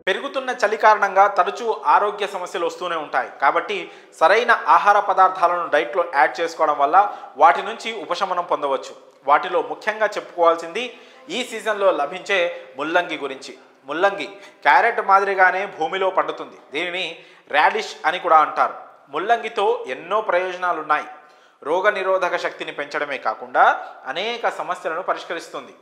పెరుగుతున్న చలి కారణంగా తరచూ ఆరోగ్య సమస్యలు వస్తూనే ఉంటాయి. కాబట్టి సరైన ఆహార పదార్థాలను డైట్లో యాడ్ చేసుకోవడం వల్ల వాటి నుంచి ఉపశమనం పొందవచ్చు. వాటిలో ముఖ్యంగా చెప్పుకోవాల్సింది ఈ సీజన్లో లభించే ముల్లంగి గురించి. ముల్లంగి క్యారెట్ మాదిరిగానే భూమిలో పండుతుంది. దీనిని రాడిష్ అని కూడా అంటారు. ముల్లంగితో ఎన్నో ప్రయోజనాలున్నాయి. రోగనిరోధక శక్తిని పెంచడమే కాకుండా అనేక సమస్యలను పరిష్కరిస్తుంది.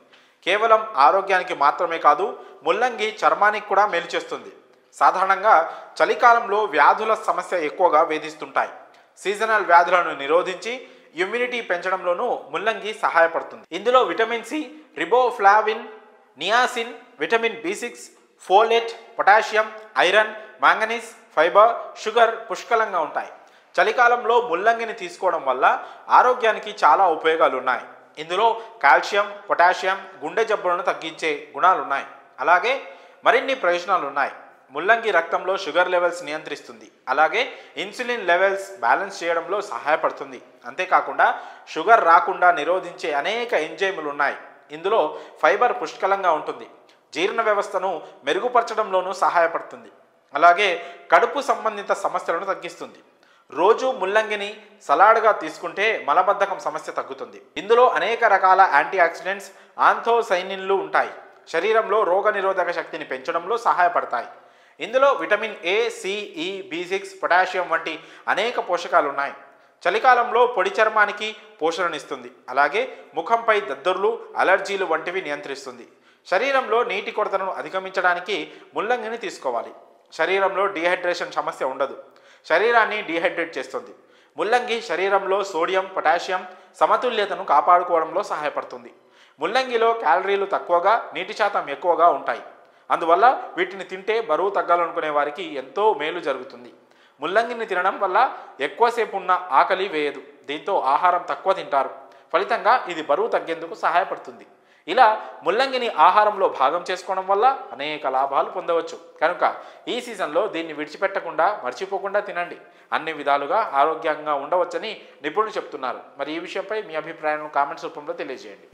కేవలం ఆరోగ్యానికి మాత్రమే కాదు, ముల్లంగి చర్మానికి కూడా మేలు చేస్తుంది. సాధారణంగా చలికాలంలో వ్యాధుల సమస్య ఎక్కువగా వేధిస్తుంటాయి. సీజనల్ వ్యాధులను నిరోధించి ఇమ్యూనిటీ పెంచడంలోనూ ముల్లంగి సహాయపడుతుంది. ఇందులో vitamin C, riboflavin, niacin, vitamin B6, folate, potassium, iron, manganese, fibre, sugar పుష్కలంగా ఉంటాయి. చలికాలంలో ముల్లంగిని తీసుకోవడం వల్ల ఆరోగ్యానికి చాలా ఉపయోగాలు ఉన్నాయి. ఇందులో కాల్షియం, పొటాషియం, గుండె జబ్బులను తగ్గించే గుణాలున్నాయి. అలాగే మరిన్ని ప్రయోజనాలు ఉన్నాయి. ముల్లంగి రక్తంలో షుగర్ లెవెల్స్ నియంత్రిస్తుంది. అలాగే ఇన్సులిన్ లెవెల్స్ బ్యాలెన్స్ చేయడంలో సహాయపడుతుంది. అంతేకాకుండా షుగర్ రాకుండా నిరోధించే అనేక ఎంజైములు ఉన్నాయి. ఇందులో ఫైబర్ పుష్కలంగా ఉంటుంది. జీర్ణ వ్యవస్థను మెరుగుపరచడంలోనూ సహాయపడుతుంది. అలాగే కడుపు సంబంధిత సమస్యలను తగ్గిస్తుంది. రోజు ముల్లంగిని సలాడ్గా తీసుకుంటే మలబద్ధకం సమస్య తగ్గుతుంది. ఇందులో అనేక రకాల యాంటీ ఆక్సిడెంట్స్, ఆంథోసైనిన్లు ఉంటాయి. శరీరంలో రోగనిరోధక శక్తిని పెంచడంలో సహాయపడతాయి. ఇందులో vitamin A, C, E, B6, potassium వంటి అనేక పోషకాలు ఉన్నాయి. చలికాలంలో పొడి చర్మానికి పోషణనిస్తుంది. అలాగే ముఖంపై దద్దుర్లు, అలర్జీలు వంటివి నియంత్రిస్తుంది. శరీరంలో నీటి కొరతను అధిగమించడానికి ముల్లంగిని తీసుకోవాలి. శరీరంలో డీహైడ్రేషన్ సమస్య ఉండదు. శరీరాన్ని డీహైడ్రేట్ చేస్తుంది. ముల్లంగి శరీరంలో సోడియం, పొటాషియం సమతుల్యతను కాపాడుకోవడంలో సహాయపడుతుంది. ముల్లంగిలో క్యాలరీలు తక్కువగా, నీటి శాతం ఎక్కువగా ఉంటాయి. అందువల్ల వీటిని తింటే బరువు తగ్గాలనుకునే వారికి ఎంతో మేలు జరుగుతుంది. ముల్లంగిని తినడం వల్ల ఎక్కువసేపు ఉన్న ఆకలి వేయదు. దీంతో ఆహారం తక్కువ తింటారు. ఫలితంగా ఇది బరువు తగ్గేందుకు సహాయపడుతుంది. ఇలా ముల్లంగిని ఆహారంలో భాగం చేసుకోవడం వల్ల అనేక లాభాలు పొందవచ్చు. కనుక ఈ సీజన్లో దీన్ని విడిచిపెట్టకుండా, మర్చిపోకుండా తినండి. అన్ని విధాలుగా ఆరోగ్యంగా ఉండవచ్చని నిపుణులు చెప్తున్నారు. మరి ఈ విషయంపై మీ అభిప్రాయాలను కామెంట్స్ రూపంలో తెలియజేయండి.